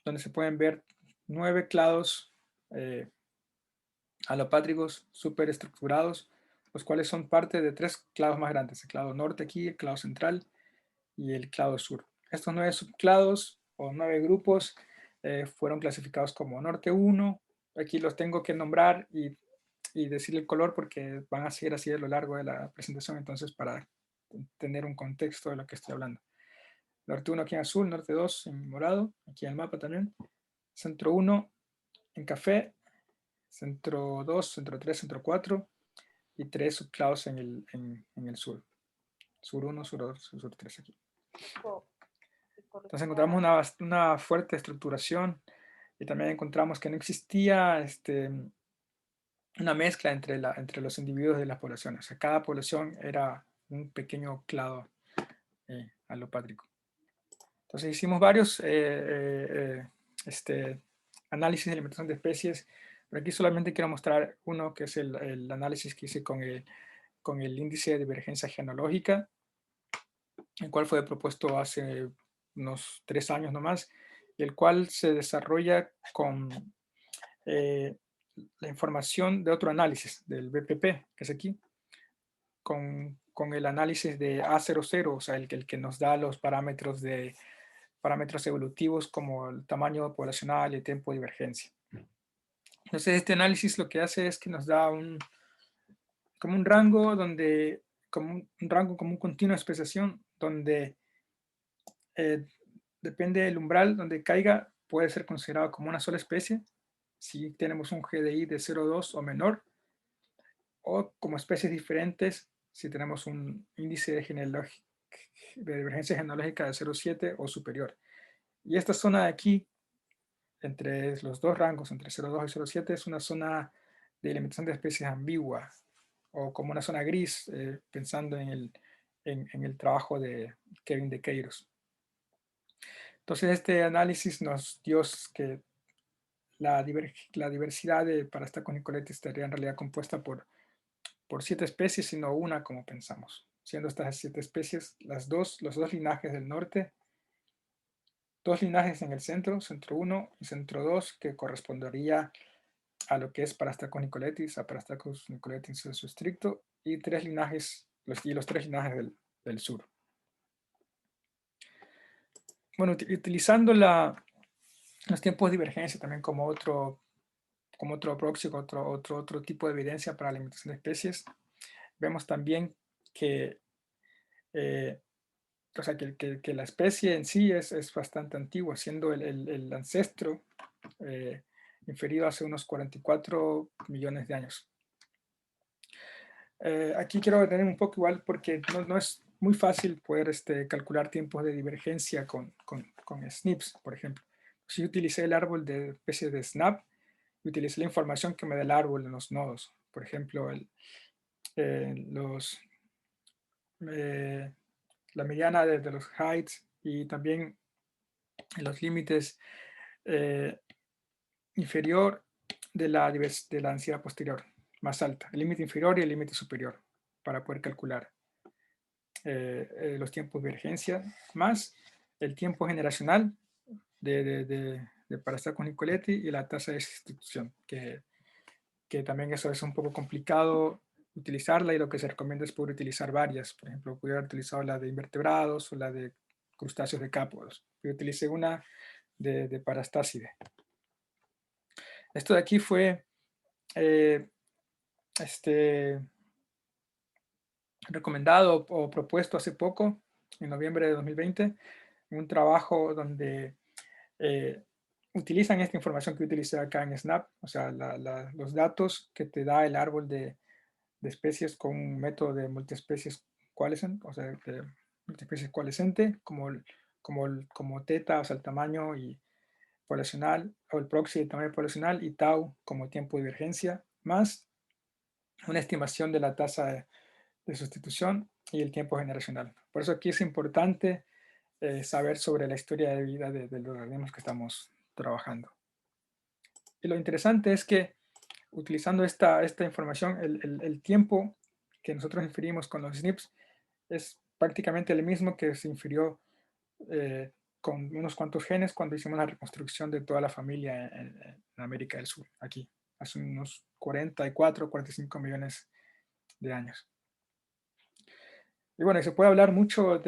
donde se pueden ver 9 clados alopátricos superestructurados, los cuales son parte de 3 clados más grandes, el clado norte aquí, el clado central y el clado sur. Estos 9 subclados o 9 grupos fueron clasificados como norte 1. Aquí los tengo que nombrar y decir el color porque van a seguir así a lo largo de la presentación, entonces para tener un contexto de lo que estoy hablando. Norte 1 aquí en azul, norte 2 en morado, aquí en el mapa también. Centro 1 en café, centro 2, centro 3, centro 4 y 3 subclados en el sur. Sur 1, sur 2, sur 3 aquí. Entonces encontramos una fuerte estructuración y también encontramos que no existía una mezcla entre los individuos de las poblaciones. O sea, cada población era un pequeño clado alopátrico. Entonces hicimos varios análisis de alimentación de especies, pero aquí solamente quiero mostrar uno que es el análisis que hice con el índice de divergencia genológica, el cual fue propuesto hace unos 3 años nomás, y el cual se desarrolla con la información de otro análisis, del BPP, que es aquí, con el análisis de A00, o sea, el que nos da los parámetros evolutivos como el tamaño poblacional y el tiempo de divergencia. Entonces, este análisis lo que hace es que nos da como un rango como un continuo de especiación, donde depende del umbral donde caiga, puede ser considerado como una sola especie, si tenemos un GDI de 0,2 o menor, o como especies diferentes, si tenemos un índice de divergencia genológica de 0,7 o superior. Y esta zona de aquí, entre los dos rangos, entre 0,2 y 0,7, es una zona de alimentación de especies ambigua, o como una zona gris, pensando en el trabajo de Kevin de Queiroz. Entonces, este análisis nos dio que la diversidad para esta conicoleta estaría en realidad compuesta por 7 especies y no una como pensamos, siendo estas 7 especies los dos linajes del norte, 2 linajes en el centro 1 y centro 2, que correspondería a lo que es Parastacus nicoletis, a Parastacus nicoletis en su estricto, y 3 linajes, los 3 linajes del sur. Bueno, utilizando los tiempos de divergencia también como otro proxy, otro tipo de evidencia para la alimentación de especies, vemos también que, o sea, que la especie en sí es bastante antigua, siendo el ancestro inferido hace unos 44 millones de años. Aquí quiero detener un poco igual porque no es muy fácil poder calcular tiempos de divergencia con SNPs, por ejemplo. Si utilicé el árbol de especies de SNAP, utilicé la información que me da el árbol en los nodos. Por ejemplo, eh, la mediana de los heights y también los límites eh, inferior de la densidad posterior, más alta, el límite inferior y el límite superior, para poder calcular los tiempos de emergencia, más el tiempo generacional para estar con Nicoletti y la tasa de sustitución, que también eso es un poco complicado utilizarla y lo que se recomienda es poder utilizar varias. Por ejemplo, pudiera haber utilizado la de invertebrados o la de crustáceos decápodos. Yo utilicé una de parastáside. Esto de aquí fue eh, este, recomendado o propuesto hace poco, en noviembre de 2020, en un trabajo donde eh, utilizan esta información que utilicé acá en Snap, o sea, los datos que te da el árbol de especies con un método de multiespecies coalescent, o sea, de multiespecies coalescente, como teta, o sea, el tamaño y poblacional, o el proxy de tamaño poblacional, y tau como tiempo de divergencia, más una estimación de la tasa de sustitución y el tiempo generacional. Por eso aquí es importante saber sobre la historia de vida de los organismos que estamos trabajando. Y lo interesante es que utilizando esta información, el tiempo que nosotros inferimos con los SNPs es prácticamente el mismo que se infirió con unos cuantos genes cuando hicimos la reconstrucción de toda la familia en América del Sur, aquí, hace unos 44, 45 millones de años. Y bueno, se puede hablar mucho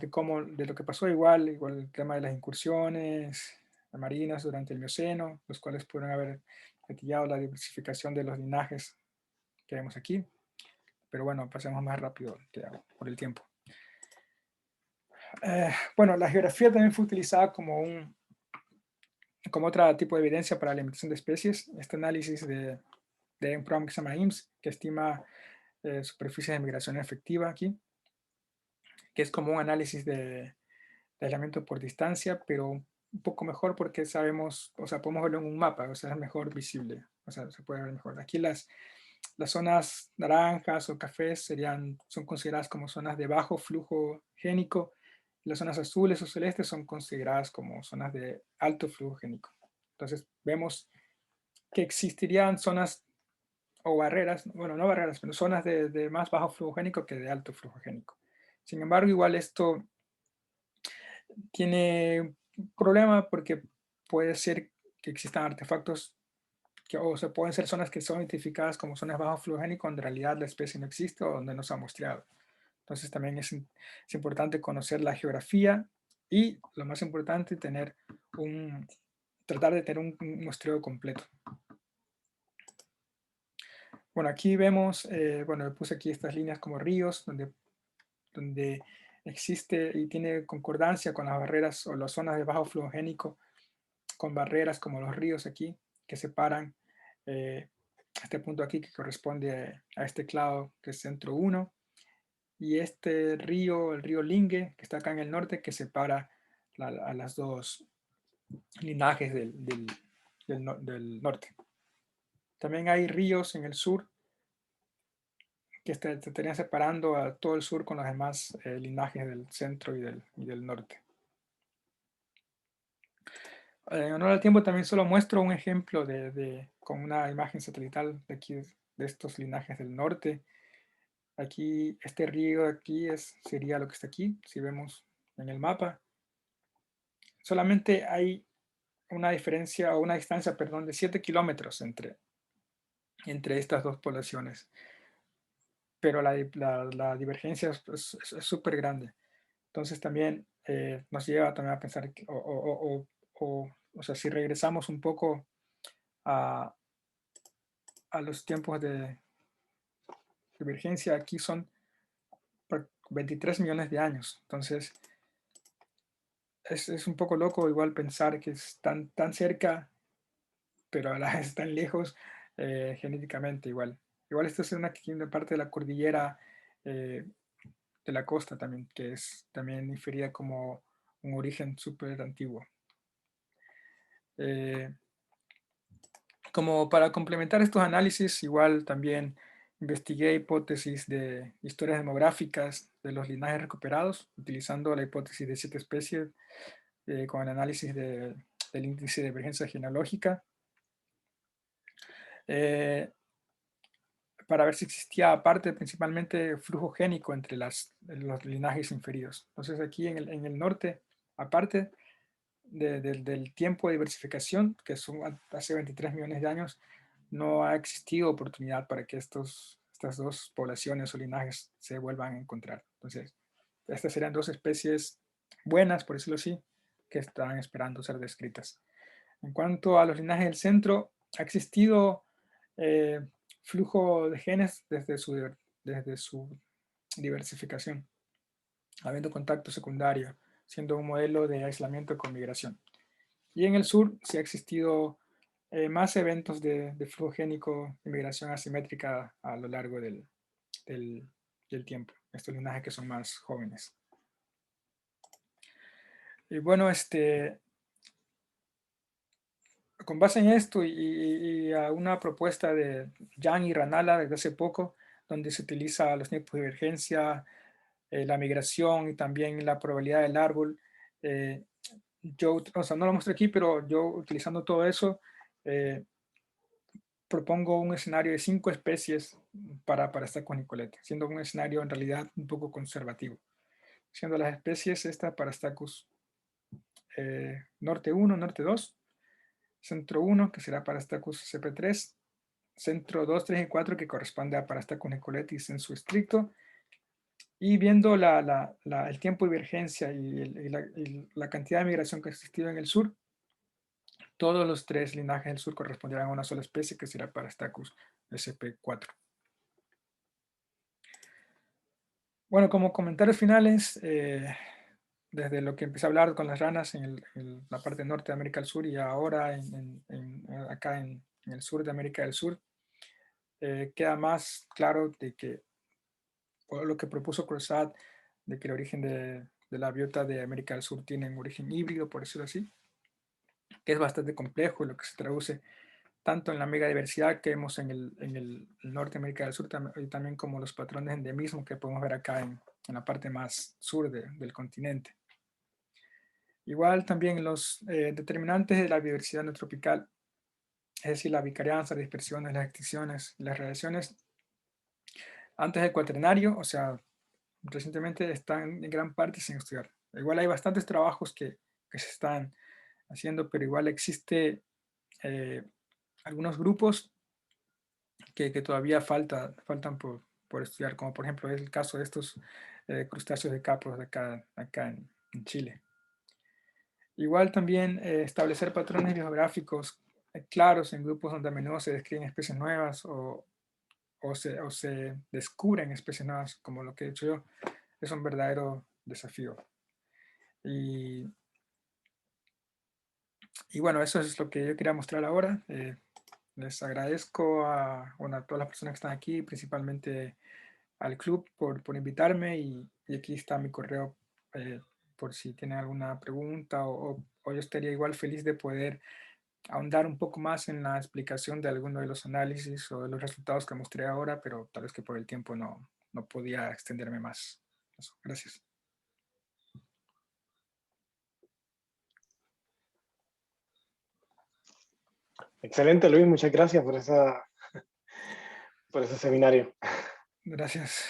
cómo, de lo que pasó igual el tema de las incursiones marinas durante el Mioceno, los cuales pudieron haber gatillado la diversificación de los linajes que vemos aquí. Pero bueno, pasemos más rápido por el tiempo. Bueno, la geografía también fue utilizada como otro tipo de evidencia para la limitación de especies. Este análisis de un programa que se llama IMSS, que estima superficie de migración efectiva aquí, que es como un análisis de aislamiento por distancia, pero un poco mejor porque sabemos, o sea, podemos verlo en un mapa, o sea, es mejor visible, o sea, se puede ver mejor. Aquí las zonas naranjas o cafés son consideradas como zonas de bajo flujo génico. Las zonas azules o celestes son consideradas como zonas de alto flujo génico. Entonces vemos que existirían zonas o barreras, bueno, no barreras, pero zonas de más bajo flujo génico que de alto flujo génico. Sin embargo, igual esto tiene un problema porque puede ser que existan artefactos o se pueden ser zonas que son identificadas como zonas bajo flujo génico cuando en realidad la especie no existe o donde no se ha muestreado. Entonces también es importante conocer la geografía y lo más importante, tratar de tener un muestreo completo. Bueno, aquí vemos, bueno, puse aquí estas líneas como ríos, donde existe y tiene concordancia con las barreras o las zonas de bajo flujo génico, con barreras como los ríos aquí, que separan este punto aquí que corresponde a este clado que es centro 1, y este río, el río Linge, que está acá en el norte, que separa a las dos linajes del norte. También hay ríos en el sur que te estarían separando a todo el sur con los demás linajes del centro y del norte. En honor al tiempo también solo muestro un ejemplo con una imagen satelital de aquí, de estos linajes del norte. Aquí, este río aquí sería lo que está aquí, si vemos en el mapa. Solamente hay una diferencia o una distancia, perdón, de 7 kilómetros entre estas dos poblaciones. Pero la divergencia es súper grande. Entonces también nos lleva también a pensar, o sea, si regresamos un poco a los tiempos de divergencia, aquí son 23 millones de años. Entonces, es un poco loco igual pensar que es tan cerca, pero a la vez tan lejos genéticamente igual. Igual esto es una parte de la cordillera de la costa también, que es también inferida como un origen súper antiguo. Como para complementar estos análisis, igual también investigué hipótesis de historias demográficas de los linajes recuperados, utilizando la hipótesis de 7 especies con el análisis del índice de divergencia genealógica, para ver si existía, aparte, principalmente flujo génico entre los linajes inferidos. Entonces, aquí en el norte, aparte del tiempo de diversificación, que son hace 23 millones de años, no ha existido oportunidad para que estas dos poblaciones o linajes se vuelvan a encontrar. Entonces, estas serían dos especies buenas, por decirlo así, que están esperando ser descritas. En cuanto a los linajes del centro, ha existido eh, flujo de genes desde su diversificación, habiendo contacto secundario, siendo un modelo de aislamiento con migración. Y en el sur sí ha existido más eventos de flujo génico de migración asimétrica a lo largo del tiempo. Estos linajes que son más jóvenes. Y bueno, con base en esto y a una propuesta de Yang y Ranala desde hace poco, donde se utiliza los tiempos de divergencia, la migración y también la probabilidad del árbol, yo, o sea, no lo muestro aquí, pero yo utilizando todo eso, eh, propongo un escenario de 5 especies para esta conicoleta, siendo un escenario en realidad un poco conservativo, siendo las especies esta para Stachys norte 1, norte 2, centro 1 que será para Stachys CP3, centro 2, 3 y 4 que corresponde a Parastachys nicoletis en su estricto, y viendo el tiempo de divergencia y la cantidad de migración que ha existido en el sur, todos los 3 linajes del sur corresponderán a una sola especie que será Parastachys SP4. Bueno, como comentarios finales, desde lo que empecé a hablar con las ranas en la parte norte de América del Sur y ahora acá en el sur de América del Sur, queda más claro de que lo que propuso Cruzat, de que el origen de la biota de América del Sur tiene un origen híbrido, por decirlo así, que es bastante complejo, lo que se traduce tanto en la megadiversidad que vemos en el norte de América del Sur y también como los patrones de endemismo que podemos ver acá en la parte más sur del continente. Igual también los determinantes de la biodiversidad neotropical, es decir, la vicarianza, las dispersiones, las extinciones, las radiaciones, antes del cuaternario, o sea, recientemente están en gran parte sin estudiar. Igual hay bastantes trabajos que se están haciendo, pero igual existe algunos grupos que todavía faltan por estudiar, como por ejemplo es el caso de estos crustáceos de capros de acá en Chile. Igual también establecer patrones biográficos claros en grupos donde a menudo se describen especies nuevas o se descubren especies nuevas, como lo que he hecho yo, es un verdadero desafío. Y bueno, eso es lo que yo quería mostrar ahora. Les agradezco a todas las personas que están aquí, principalmente al club por invitarme y aquí está mi correo por si tienen alguna pregunta o yo estaría igual feliz de poder ahondar un poco más en la explicación de alguno de los análisis o de los resultados que mostré ahora, pero tal vez que por el tiempo no podía extenderme más. Eso, gracias. Excelente, Luis, muchas gracias por ese seminario. Gracias.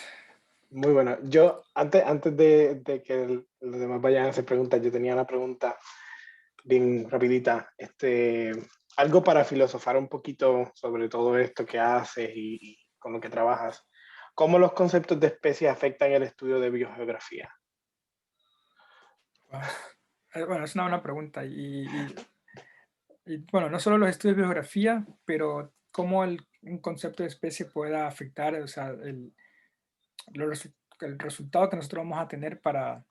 Muy bueno. Yo, antes de que los demás vayan a hacer preguntas, yo tenía una pregunta bien rapidita. Algo para filosofar un poquito sobre todo esto que haces y con lo que trabajas. ¿Cómo los conceptos de especies afectan el estudio de biogeografía? Wow. Bueno, es una buena pregunta. Y, bueno, no solo los estudios de biografía, pero cómo un concepto de especie pueda afectar, o sea, el resultado que nosotros vamos a tener para,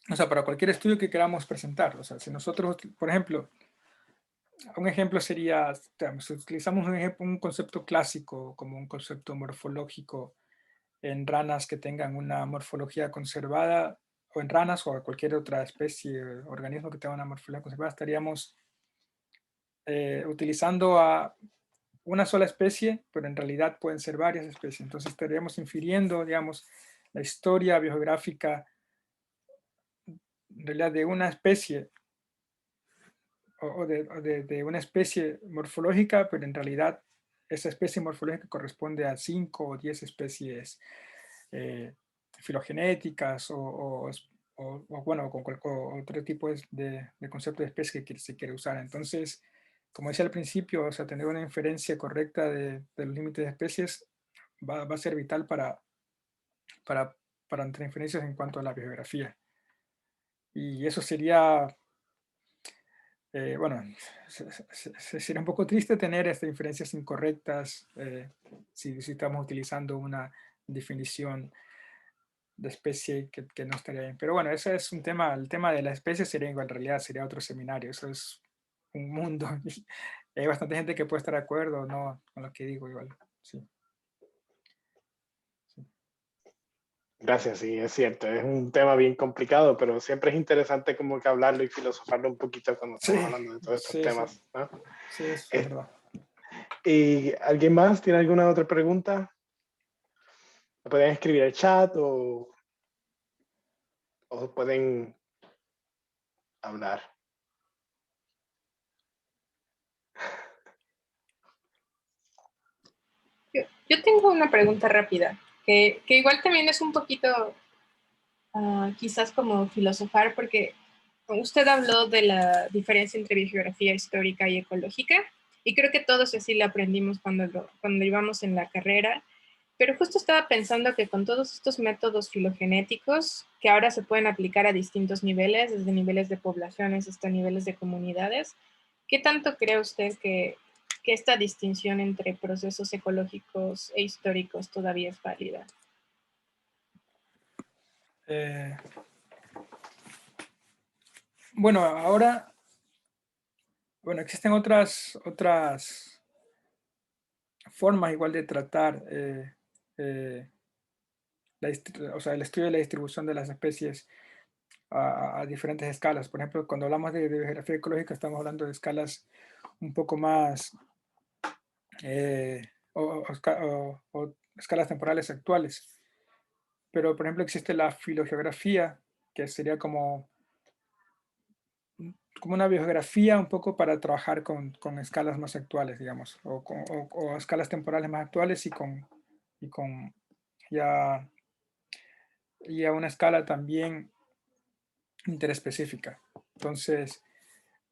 o sea, para cualquier estudio que queramos presentar. O sea, si nosotros, por ejemplo, un ejemplo sería, si utilizamos un concepto clásico como un concepto morfológico en ranas que tengan una morfología conservada, o en ranas o cualquier otra especie, organismo que tenga una morfología conservada, estaríamos utilizando una sola especie, pero en realidad pueden ser varias especies. Entonces estaríamos infiriendo, digamos, la historia biográfica en realidad de una especie de una especie morfológica, pero en realidad esa especie morfológica corresponde a 5 o 10 especies eh, filogenéticas bueno, con otro tipo de concepto de especie que se quiere usar. Entonces, como decía al principio, o sea, tener una inferencia correcta de los límites de especies va a ser vital para, para entre inferencias en cuanto a la biografía. Y eso sería, bueno, sería un poco triste tener inferencias incorrectas si estamos utilizando una definición de especie que no estaría bien. Pero bueno, ese es un tema, el tema de la especie sería igual, en realidad sería otro seminario, eso es un mundo. Y hay bastante gente que puede estar de acuerdo o no con lo que digo igual. Sí, sí. Gracias, sí, es cierto. Es un tema bien complicado, pero siempre es interesante como que hablarlo y filosofarlo un poquito cuando Sí, estamos hablando de todos estos sí, sí, temas, ¿no? sí, es Eh, verdad. ¿Y alguien más tiene alguna otra pregunta? ¿Me pueden escribir al chat o pueden hablar? Yo tengo una pregunta rápida, que igual también es un poquito quizás como filosofar, porque usted habló de la diferencia entre biogeografía histórica y ecológica, y creo que todos así la aprendimos cuando íbamos en la carrera, pero justo estaba pensando que con todos estos métodos filogenéticos que ahora se pueden aplicar a distintos niveles, desde niveles de poblaciones hasta niveles de comunidades, ¿qué tanto cree usted que esta distinción entre procesos ecológicos e históricos todavía es válida? Eh, bueno, ahora, bueno, existen otras formas igual de tratar eh, o sea, el estudio de la distribución de las especies a diferentes escalas. Por ejemplo, cuando hablamos de geografía ecológica, estamos hablando de escalas un poco más, o escalas temporales actuales. Pero, por ejemplo, existe la filogeografía, que sería como una biografía un poco para trabajar con escalas más actuales, digamos, o escalas temporales más actuales y con ya, ya una escala también interespecífica. Entonces,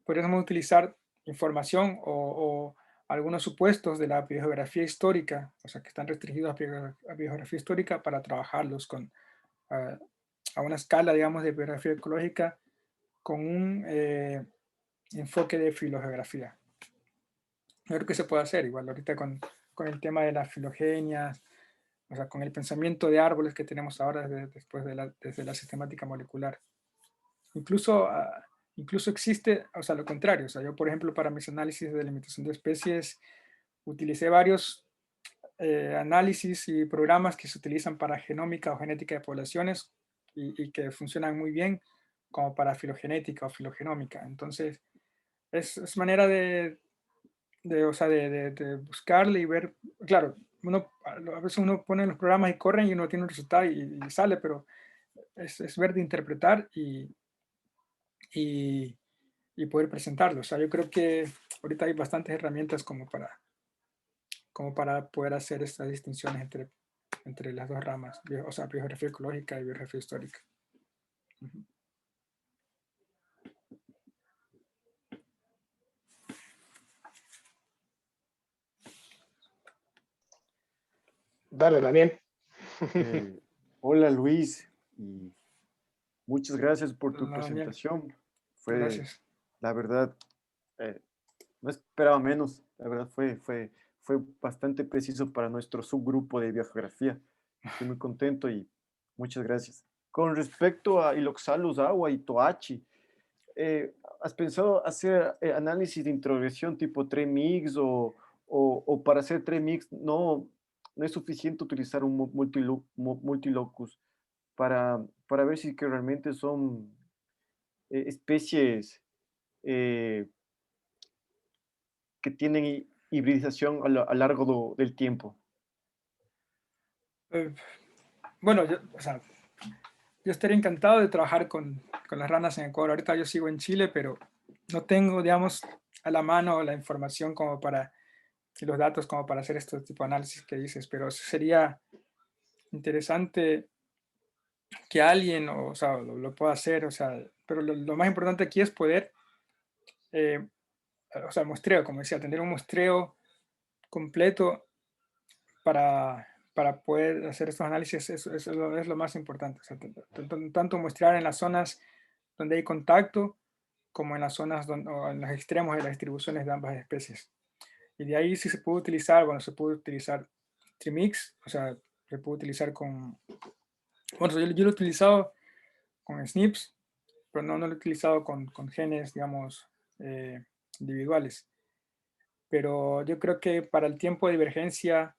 podríamos utilizar información o algunos supuestos de la biogeografía histórica, o sea, que están restringidos a biogeografía histórica para trabajarlos a, a una escala, digamos, de biografía ecológica con un enfoque de filogeografía. Yo creo que se puede hacer igual ahorita con el tema de las filogenias, o sea, con el pensamiento de árboles que tenemos ahora desde la sistemática molecular. Incluso, incluso existe, o sea, lo contrario. O sea, yo, por ejemplo, para mis análisis de delimitación de especies, utilicé varios análisis y programas que se utilizan para genómica o genética de poblaciones y que funcionan muy bien como para filogenética o filogenómica. Entonces, es manera o sea, de buscarle y ver, claro, a veces uno pone los programas y corren y uno tiene un resultado y sale, pero es ver de interpretar y, y poder presentarlo. O sea, yo creo que ahorita hay bastantes herramientas como para poder hacer estas distinciones entre las dos ramas, o sea, biografía ecológica y biografía histórica. Ujú. Dale, Daniel. Eh, Hola Luis, y muchas gracias por tu Hola, Daniel, presentación. Fue, gracias. la verdad, eh, no esperaba menos. La verdad fue bastante preciso para nuestro subgrupo de biogeografía. Estoy muy contento y muchas gracias. Con respecto a Iloxalus agua y Toachi, ¿has pensado hacer análisis de introgresión tipo 3-mix o para hacer 3-mix no es suficiente utilizar un multilocus para ver si que realmente son especies eh, que tienen hibridización a lo largo del tiempo? Bueno, o sea, yo estaría encantado de trabajar con las ranas en Ecuador. Ahorita yo sigo en Chile, pero no tengo, digamos, a la mano la información como para, y los datos como para hacer este tipo de análisis que dices, pero sería interesante que alguien, o sea, lo pueda hacer, o sea, pero lo más importante aquí es poder, o sea, muestreo, como decía, tener un muestreo completo para poder hacer estos análisis, eso es lo más importante. O sea, tanto muestrear en las zonas donde hay contacto, como en las zonas donde, o en los extremos de las distribuciones de ambas especies. Y de ahí sí se puede utilizar, bueno, se puede utilizar trimix, o sea, se puede utilizar con, bueno, yo lo he utilizado con SNPs, pero no lo he utilizado con genes, digamos, individuales. Pero yo creo que para el tiempo de divergencia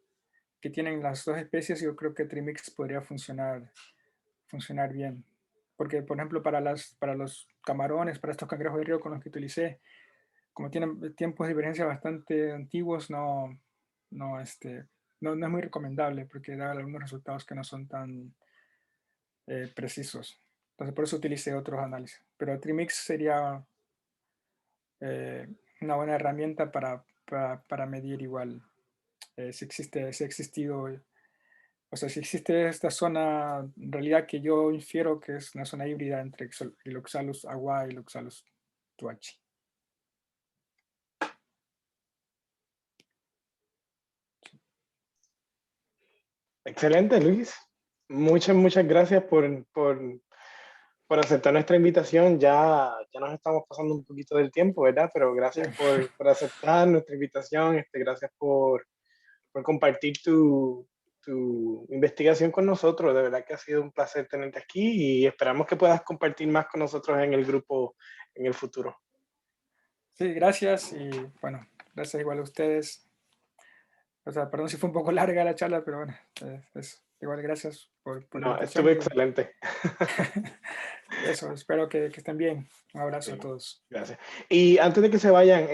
que tienen las dos especies, yo creo que trimix podría funcionar bien. Porque, por ejemplo, para los camarones, para estos cangrejos de río con los que utilicé, como tienen tiempos de divergencia bastante antiguos, no es muy recomendable porque da algunos resultados que no son tan precisos. Entonces, por eso utilicé otros análisis. Pero Trimix sería una buena herramienta para medir igual si ha existido, o sea, si existe esta zona, en realidad que yo infiero que es una zona híbrida entre Iloxalus agua y Iloxalus tuachi. Excelente, Luis. Muchas gracias por aceptar nuestra invitación. Ya nos estamos pasando un poquito del tiempo, ¿verdad? Pero gracias por aceptar nuestra invitación. Gracias por compartir tu investigación con nosotros. De verdad que ha sido un placer tenerte aquí y esperamos que puedas compartir más con nosotros en el grupo en el futuro. Sí, gracias y bueno, gracias igual a ustedes. O sea, perdón si fue un poco larga la charla, pero bueno, igual gracias por la No, invitación. estuvo excelente. Eso, espero que estén bien. Un abrazo a todos. Gracias. Y antes de que se vayan,